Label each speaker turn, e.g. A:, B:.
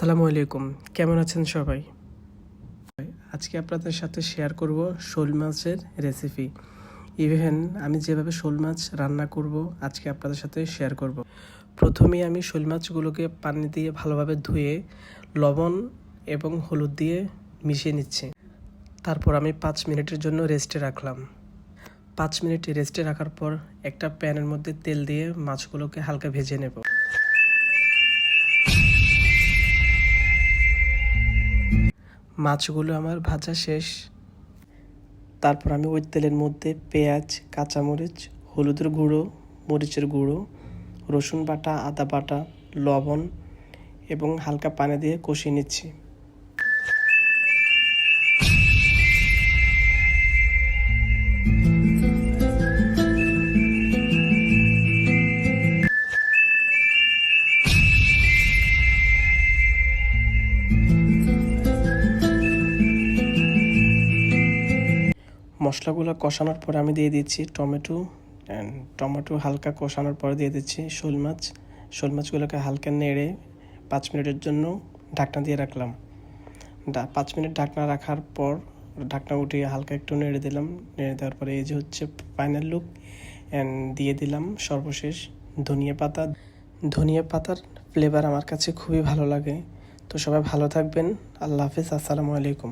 A: আসসালামু আলাইকুম, কেমন আছেন সবাই? আজকে আপনাদের সাথে শেয়ার করব শোল মাছের রেসিপি। ইভেন আমি যেভাবে শোল মাছ রান্না করব আজকে আপনাদের সাথে শেয়ার করব। প্রথমেই আমি শোল মাছগুলোকে পানি দিয়ে ভালোভাবে ধুয়ে লবণ এবং হলুদ দিয়ে মিশিয়ে নিচ্ছি। তারপর আমি 5 মিনিটের জন্য রেস্টে রাখলাম। 5 মিনিট রেস্টে রাখার পর একটা প্যানের মধ্যে তেল দিয়ে মাছগুলোকে হালকা ভেজে নেব। মাছগুলো আমার ভাজা শেষ। তারপর আমি ওই তেলের মধ্যে পেঁয়াজ, কাঁচামরিচ, হলুদের গুঁড়ো, মরিচের গুঁড়ো, রসুন বাটা, আদা বাটা, লবণ এবং হালকা পানি দিয়ে কষিয়ে নিচ্ছি। মশলাগুলো কষানোর পরে আমি দিয়ে দিচ্ছি টমেটো হালকা কষানোর পরে দিয়ে দিচ্ছি শোল মাছগুলোকে হালকা নেড়ে 5 মিনিটের জন্য ঢাকনা দিয়ে রাখলাম। 5 মিনিট ঢাকনা রাখার পর ঢাকনা উঠিয়ে হালকা একটু নেড়ে দিলাম। নেড়ে দেওয়ার পরে এই যে হচ্ছে ফাইনাল লুক। দিয়ে দিলাম সর্বশেষ ধনিয়া পাতার ফ্লেভার আমার কাছে খুবই ভালো লাগে। তো সবাই ভালো থাকবেন। আল্লাহ হাফিজ, আসসালামু আলাইকুম।